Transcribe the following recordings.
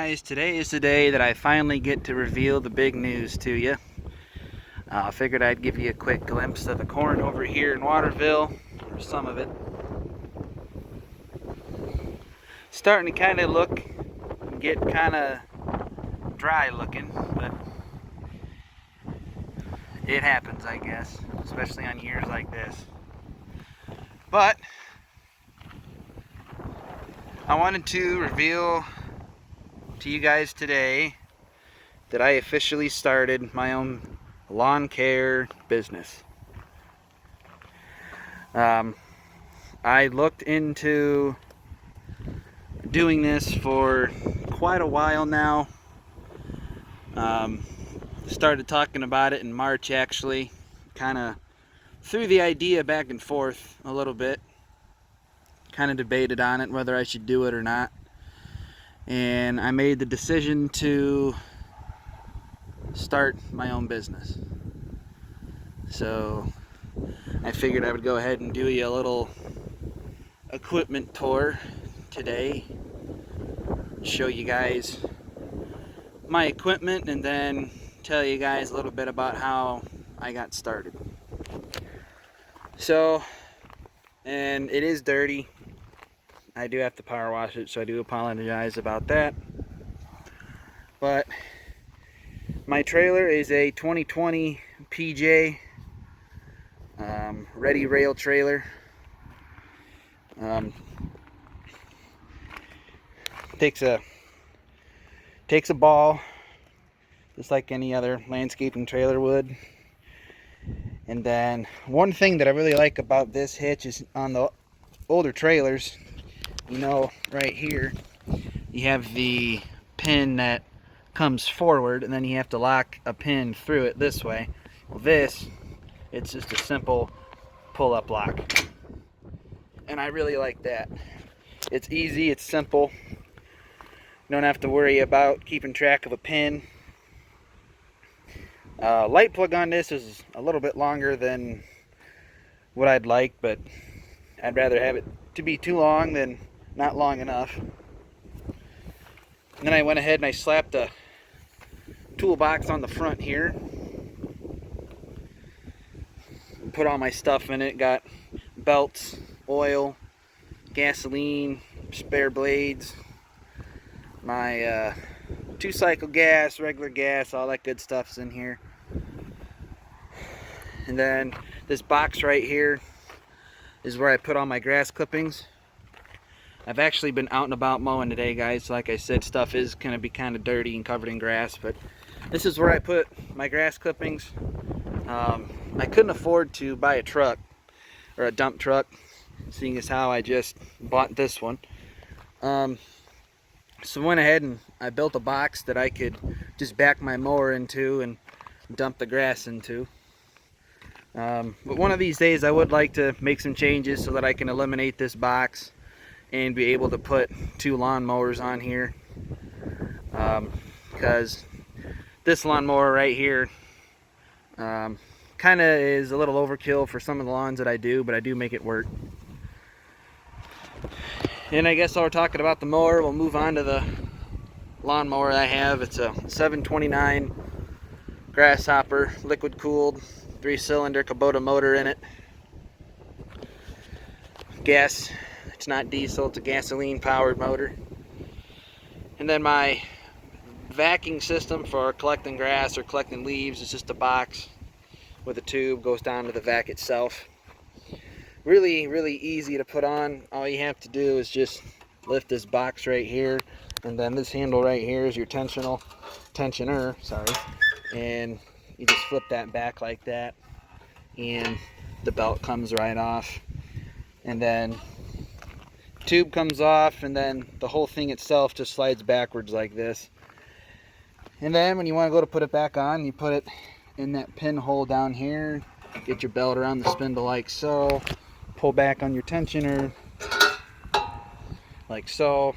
guys, today is the day that I finally get to reveal the big news to you. I figured I'd give you a quick glimpse of the corn over here in Waterville, or some of it. Starting to kind of look, get kind of dry looking, but it happens, I guess, especially on years like this. But I wanted to reveal to you guys today that I officially started my own lawn care business. I looked into doing this for quite a while now. Started talking about it in March, actually. Kind of threw the idea back and forth a little bit. Kind of debated on it, whether I should do it or not. And I made the decision to start my own business. So I figured I would go ahead and do you a little equipment tour today. Show you guys my equipment and then tell you guys a little bit about how I got started. So, and it is dirty. I do have to power wash it, so I do apologize about that. But my trailer is a 2020 PJ ready rail trailer. Takes a ball, just like any other landscaping trailer would. And then one thing that I really like about this hitch is on the older trailers, you know, right here you have the pin that comes forward and then you have to lock a pin through it this way. Well, this, it's just a simple pull-up lock, and I really like that. It's easy, it's simple. You don't have to worry about keeping track of a pin. Light plug on this is a little bit longer than what I'd like, but I'd rather have it to be too long than not long enough. And then I went ahead and I slapped a toolbox on the front here. Put all my stuff in it. Got belts, oil, gasoline, spare blades, my 2-cycle gas, regular gas, all that good stuff's in here. And then this box right here is where I put all my grass clippings. I've actually been out and about mowing today, guys. Like I said, stuff is going to be kind of dirty and covered in grass, but this is where I put my grass clippings. I couldn't afford to buy a truck or a dump truck, seeing as how I just bought this one. So I went ahead and I built a box that I could just back my mower into and dump the grass into. But one of these days I would like to make some changes so that I can eliminate this box and be able to put 2 lawnmowers on here, because this lawnmower right here kind of is a little overkill for some of the lawns that I do, but I do make it work. And I guess while we're talking about the mower, we'll move on to the lawnmower I have. It's a 729 Grasshopper, liquid cooled, 3-cylinder Kubota motor in it. Gas, it's not diesel, it's a gasoline powered motor. And then my vacuum system for collecting grass or collecting leaves is just a box with a tube, goes down to the vac itself. Really, really easy to put on. All you have to do is just lift this box right here, and then this handle right here is your tensioner, and you just flip that back like that, and the belt comes right off, and then tube comes off, and then the whole thing itself just slides backwards like this. And then when you want to go to put it back on, you put it in that pinhole down here, get your belt around the spindle like so, pull back on your tensioner like so,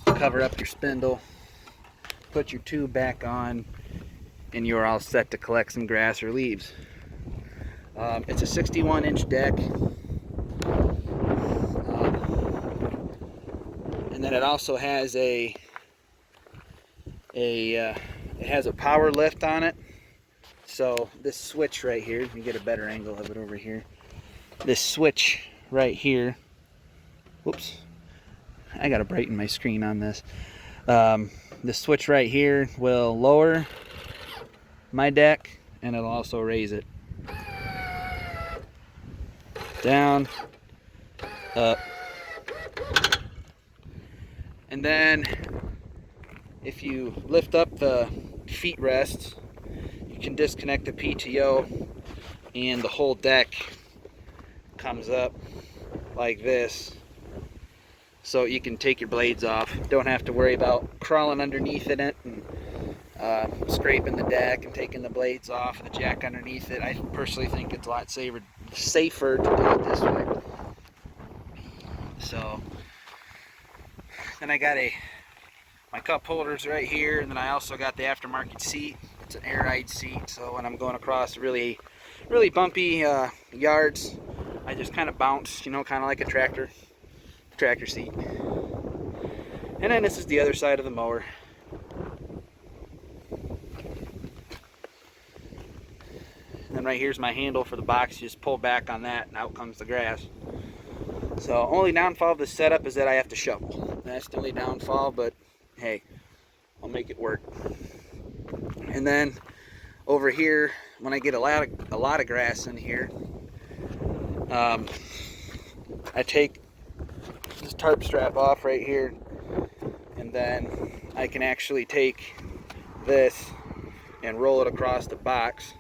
cover up your spindle, put your tube back on, and you're all set to collect some grass or leaves. It's a 61-inch deck, and then it also has a it has a power lift on it. So this switch right here, let me get a better angle of it over here. This switch right here, whoops, I gotta brighten my screen on this. This switch right here will lower my deck, and it'll also raise it. Down, up. And then if you lift up the feet rests, you can disconnect the PTO, and the whole deck comes up like this, so you can take your blades off. Don't have to worry about crawling underneath in it and scraping the deck and taking the blades off, the jack underneath it. I personally think it's a lot safer to do it this way. So then I got my cup holders right here, and then I also got the aftermarket seat. It's an air ride seat, so when I'm going across really bumpy yards, I just kind of bounce, you know, kind of like a tractor seat. And then this is the other side of the mower. And then right here's my handle for the box. You just pull back on that and out comes the grass. So only downfall of this setup is that I have to shovel. That's the only downfall, but hey, I'll make it work. And then over here, when I get a lot of grass in here, I take this tarp strap off right here, and then I can actually take this and roll it across the box,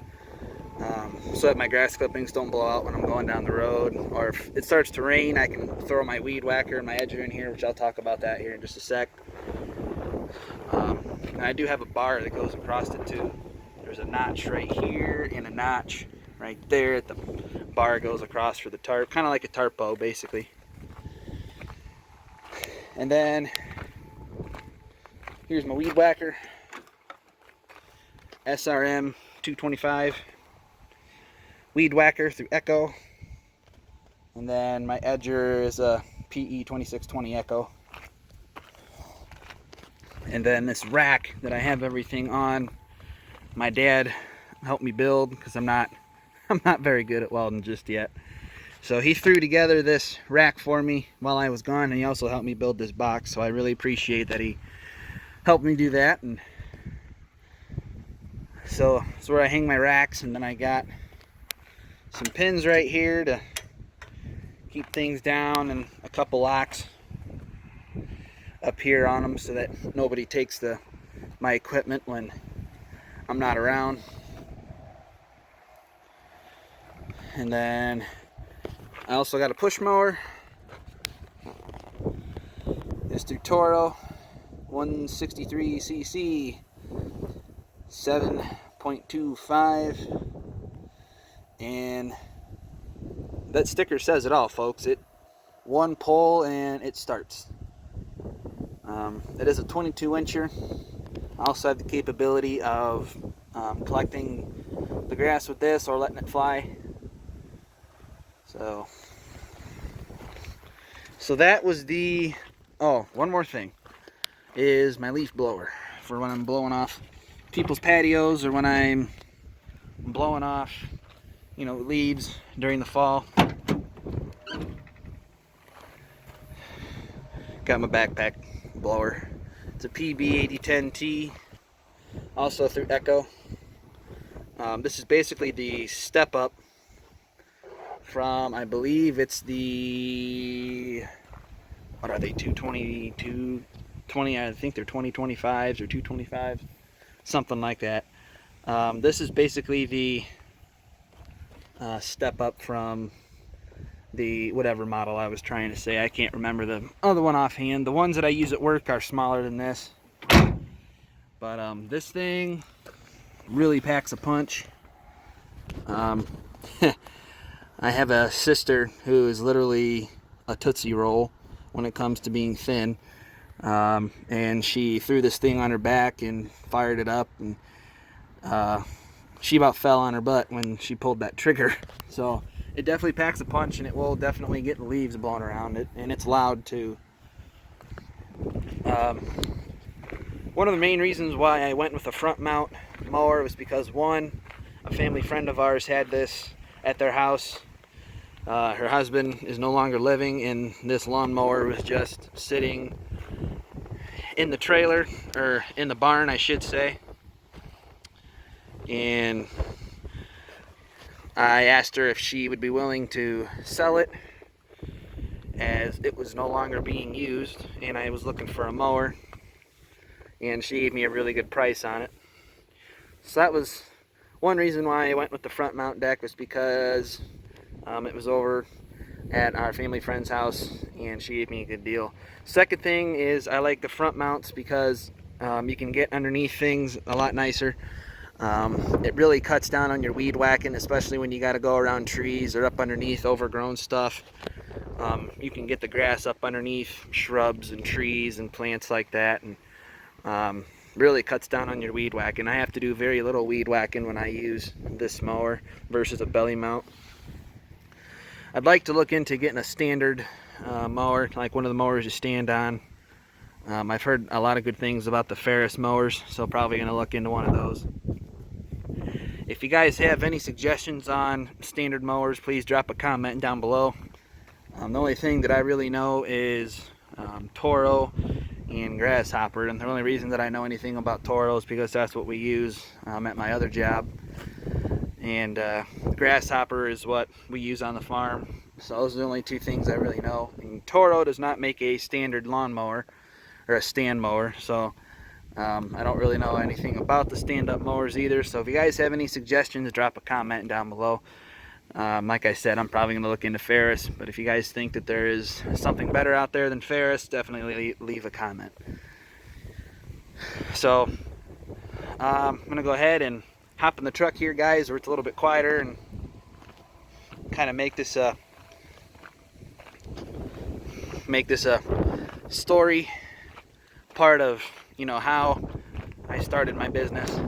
so that my grass clippings don't blow out when I'm going down the road. Or if it starts to rain, I can throw my weed whacker and my edger in here, which I'll talk about that here in just a sec. And I do have a bar that goes across it too. There's a notch right here and a notch right there. The bar goes across for the tarp, kind of like a tarp bow basically. And then here's my weed whacker, SRM 225 weed whacker through Echo. And then my edger is a PE 2620 Echo. And then this rack that I have everything on, my dad helped me build because I'm not very good at welding just yet. So he threw together this rack for me while I was gone, and he also helped me build this box. So I really appreciate that he helped me do that. And so that's where I hang my racks, and then I got some pins right here to keep things down, and a couple locks up here on them so that nobody takes my equipment when I'm not around. And then I also got a push mower. It's through Toro, 163cc, 7.25, and that sticker says it all, folks. It one pull and it starts. It is a 22 incher. I also have the capability of collecting the grass with this or letting it fly. So that was the, oh, one more thing is my leaf blower for when I'm blowing off people's patios, or when I'm blowing off, you know, leaves during the fall. Got my backpack blower. It's a PB8010T, also through Echo. This is basically the step up from, I believe it's the, what are they, 220, 220, I think they're 2025s or 225s, something like that. This is basically the step up from the whatever model I was trying to say. I can't remember the other one offhand. The ones that I use at work are smaller than this. But this thing really packs a punch. I have a sister who is literally a Tootsie Roll when it comes to being thin. And she threw this thing on her back and fired it up, and she about fell on her butt when she pulled that trigger. So it definitely packs a punch, and it will definitely get the leaves blowing around it, and it's loud too. One One of the main reasons why I went with a front mount mower was because, one, a family friend of ours had this at their house. Her husband is no longer living, and this lawnmower was just sitting in the trailer, or in the barn I should say. And I asked her if she would be willing to sell it, as it was no longer being used, and I was looking for a mower, and she gave me a really good price on it. So that was one reason why I went with the front mount deck, was because it was over at our family friend's house and she gave me a good deal. Second thing is, I like the front mounts because you can get underneath things a lot nicer. It really cuts down on your weed whacking, especially when you got to go around trees or up underneath overgrown stuff. You can get the grass up underneath shrubs and trees and plants like that, and really cuts down on your weed whacking. I have to do very little weed whacking when I use this mower versus a belly mount. I'd like to look into getting a standard mower, like one of the mowers you stand on. I've heard a lot of good things about the Ferris mowers, so probably going to look into one of those. If you guys have any suggestions on standard mowers, please drop a comment down below. The only thing that I really know is Toro and Grasshopper, and the only reason that I know anything about Toro is because that's what we use at my other job. And Grasshopper is what we use on the farm. So those are the only two things I really know. And Toro does not make a standard lawnmower or a stand mower, so I don't really know anything about the stand-up mowers either. So if you guys have any suggestions, drop a comment down below. Like I said, I'm probably going to look into Ferris, but if you guys think that there is something better out there than Ferris, definitely leave a comment. So I'm going to go ahead and hop in the truck here, guys, where it's a little bit quieter, and kind of make this a story part of, you know, how I started my business.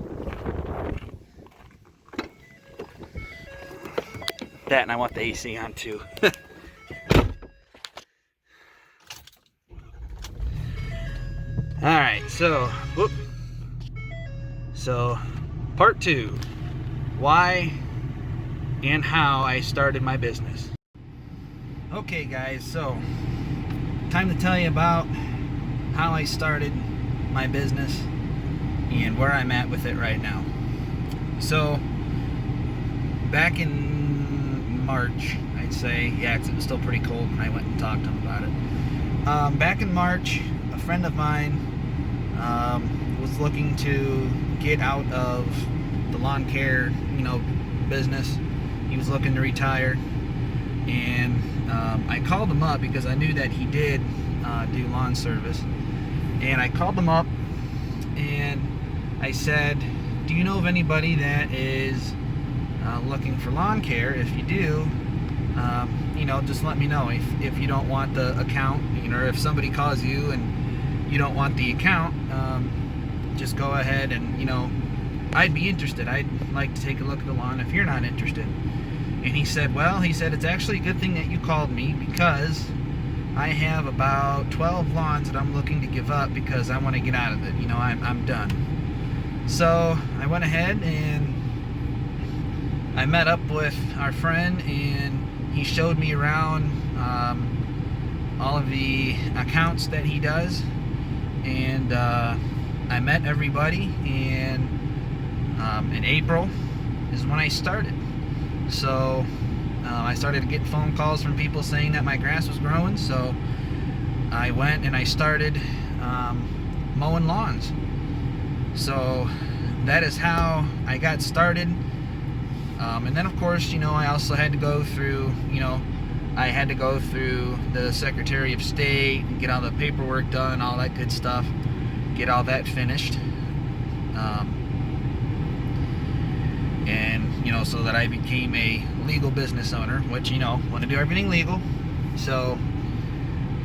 That, and I want the AC on too. Alright, so part 2, why and how I started my business. Okay guys, so time to tell you about how I started my business and where I'm at with it right now. So back in March, I'd say, yeah, it was still pretty cold when I went and talked to him about it. Back in March, a friend of mine was looking to get out of the lawn care, business. He was looking to retire, and I called him up because I knew that he did do lawn service. And I called him up and I said, do you know of anybody that is looking for lawn care? If you do, just let me know. If you don't want the account, or if somebody calls you and you don't want the account, just go ahead and, I'd be interested. I'd like to take a look at the lawn if you're not interested. And he said, it's actually a good thing that you called me, because I have about 12 lawns that I'm looking to give up because I want to get out of it. I'm done. So I went ahead and I met up with our friend, and he showed me around all of the accounts that he does, and I met everybody, and in April is when I started. So I started getting phone calls from people saying that my grass was growing, so I went and I started mowing lawns. So that is how I got started. And then of course, I also had to go through, the Secretary of State and get all the paperwork done, all that good stuff, get all that finished. And so that I became a legal business owner, which, want to do everything legal. So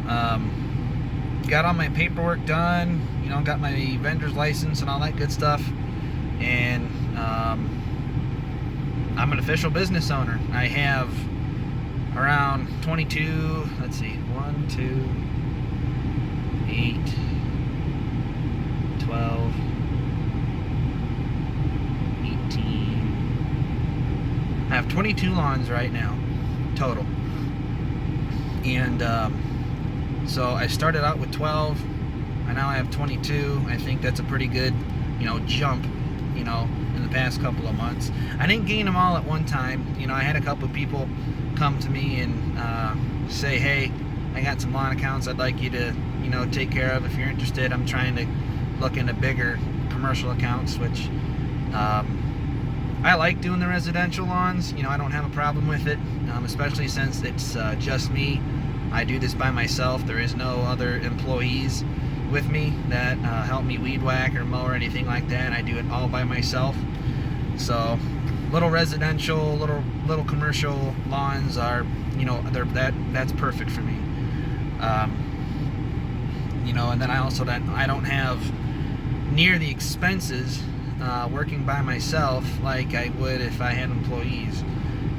got all my paperwork done, got my vendor's license and all that good stuff, and I'm an official business owner. I have around 22, let's see, 1, 2, 8, 12, 18. I have 22 lawns right now, total. And so I started out with 12, and now I have 22. I think that's a pretty good, jump, in the past couple of months. I didn't gain them all at one time. I had a couple of people come to me and say, hey, I got some lawn accounts I'd like you to, take care of if you're interested. I'm trying to look into bigger commercial accounts, which I like doing the residential lawns. I don't have a problem with it, especially since it's just me. I do this by myself. There is no other employees with me that help me weed whack or mow or anything like that. I do it all by myself. So little residential, little commercial lawns are, that's perfect for me. And then I don't have near the expenses working by myself like I would if I had employees.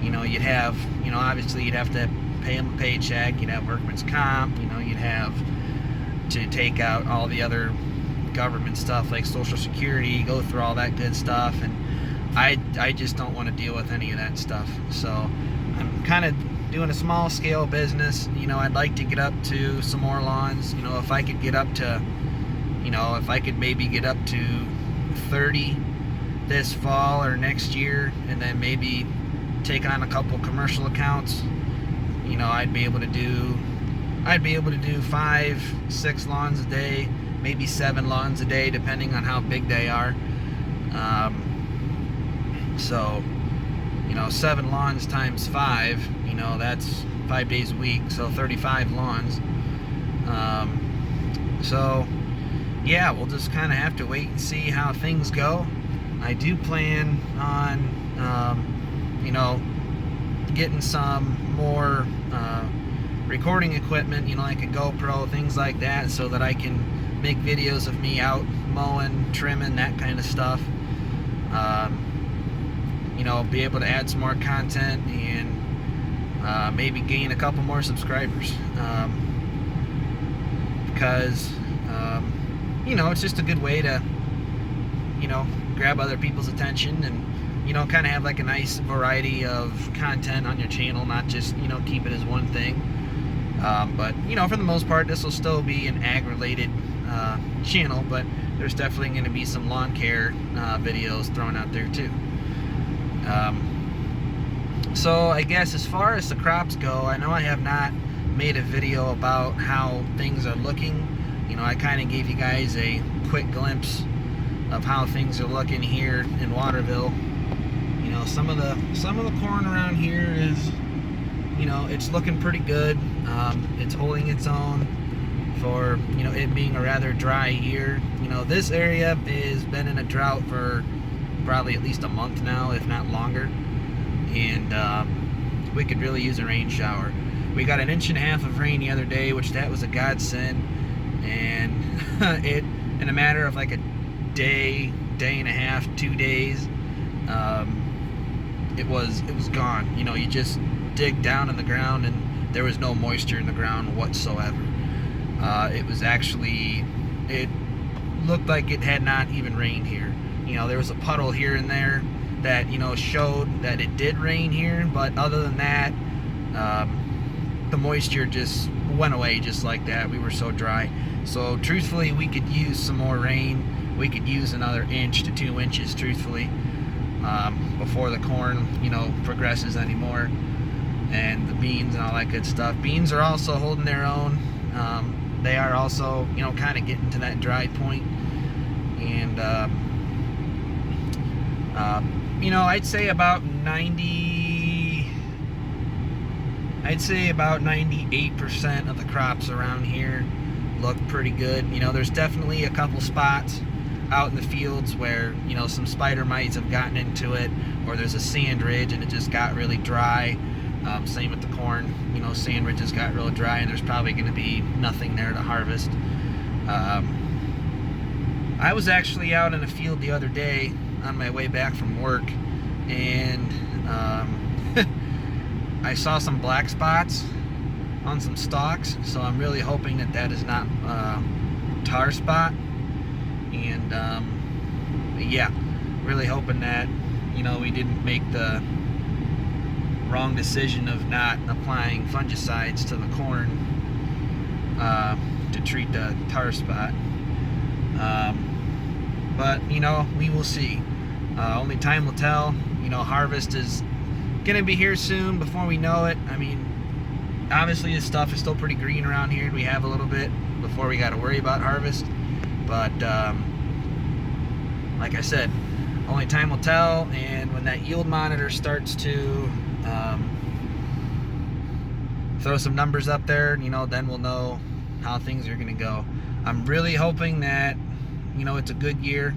You'd have, obviously you'd have to pay them a paycheck, you'd have workman's comp, you'd have to take out all the other government stuff like Social Security, go through all that good stuff, and I just don't want to deal with any of that stuff. So I'm kind of doing a small scale business. I'd like to get up to some more lawns. If I could get up to, if I could maybe get up to 30 this fall or next year, and then maybe take on a couple commercial accounts, I'd be able to do 5-6 lawns a day, maybe 7 lawns a day, depending on how big they are. So 7 lawns times 5, that's 5 days a week, so 35 lawns. So yeah, we'll just kind of have to wait and see how things go. I do plan on getting some more recording equipment, like a GoPro, things like that, so that I can make videos of me out mowing, trimming, that kind of stuff. Be able to add some more content and maybe gain a couple more subscribers, because it's just a good way to grab other people's attention and kind of have like a nice variety of content on your channel, not just keep it as one thing. But for the most part, this will still be an ag-related channel, but there's definitely going to be some lawn care videos thrown out there too. So I guess as far as the crops go, I know I have not made a video about how things are looking. I kind of gave you guys a quick glimpse of how things are looking here in Waterville. Some of the corn around here is, it's looking pretty good. It's holding its own for, it being a rather dry year. This area has been in a drought for probably at least a month now, if not longer. And we could really use a rain shower. We got 1.5 inches of rain the other day, which that was a godsend. And it, in a matter of like a day and a half, 2 days, it was gone. You just dig down in the ground and there was no moisture in the ground whatsoever. It was actually, it looked like it had not even rained here. There was a puddle here and there that showed that it did rain here, but other than that, the moisture just went away just like that. We were so dry. So truthfully, we could use some more rain. We could use another 1 to 2 inches, truthfully, before the corn progresses anymore, and the beans and all that good stuff. Beans are also holding their own. They are also kind of getting to that dry point, and I'd say about 98% of the crops around here look pretty good. There's definitely a couple spots out in the fields where some spider mites have gotten into it, or there's a sand ridge and it just got really dry. Same with the corn. Sand ridges got real dry, and there's probably going to be nothing there to harvest. I was actually out in a field the other day on my way back from work, and I saw some black spots on some stalks, so I'm really hoping that that is not tar spot. And yeah, really hoping that, you know, we didn't make the wrong decision of not applying fungicides to the corn to treat the tar spot. But you know, we will see. Only time will tell. You know, harvest is gonna be here soon before we know it. I mean, obviously this stuff is still pretty green around here. We have a little bit before we got to worry about harvest, but like I said, only time will tell. And when that yield monitor starts to throw some numbers up there, you know, then we'll know how things are gonna go. I'm really hoping that, you know, it's a good year.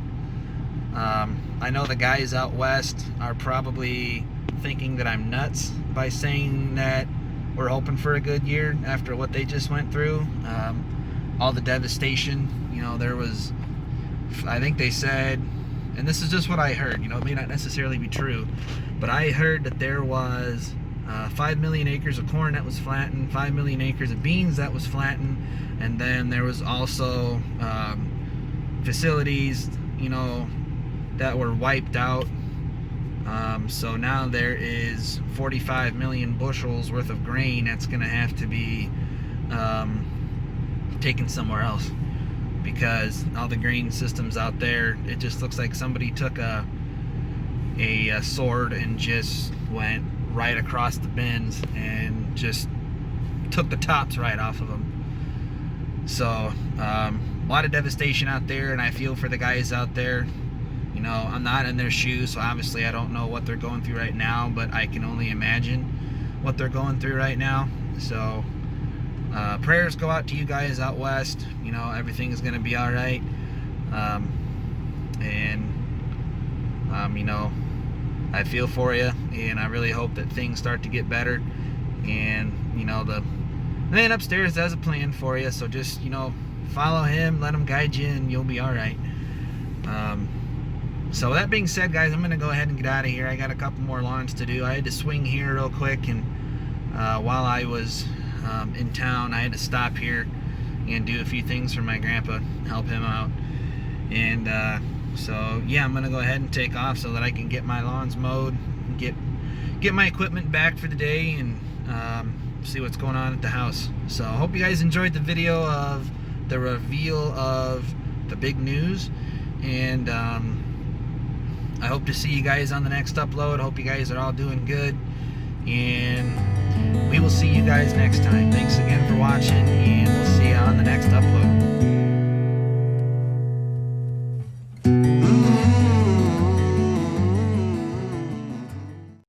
I know the guys out west are probably thinking that I'm nuts by saying that we're hoping for a good year after what they just went through. All the devastation, you know, there was, I think they said, and this is just what I heard, you know, it may not necessarily be true, but I heard that there was 5 million acres of corn that was flattened, 5 million acres of beans that was flattened, and then there was also facilities, you know, that were wiped out. So now there is 45 million bushels worth of grain that's going to have to be taken somewhere else, because all the grain systems out there, it just looks like somebody took a sword and just went right across the bins and just took the tops right off of them. So a lot of devastation out there, and I feel for the guys out there. You know, I'm not in their shoes, so obviously I don't know what they're going through right now, but I can only imagine what they're going through right now. So prayers go out to you guys out west. You know, everything is going to be all right. You know, I feel for you, and I really hope that things start to get better. And, you know, the man upstairs has a plan for you, so just, you know, follow him, let him guide you, and you'll be all right. So with that being said, guys, I'm going to go ahead and get out of here. I got a couple more lawns to do. I had to swing here real quick, and while I was in town, I had to stop here and do a few things for my grandpa, help him out. And so yeah, I'm going to go ahead and take off so that I can get my lawns mowed, get my equipment back for the day, and see what's going on at the house. So I hope you guys enjoyed the video of the reveal of the big news, and I hope to see you guys on the next upload. I hope you guys are all doing good, and we will see you guys next time. Thanks again for watching, and we'll see you on the next upload.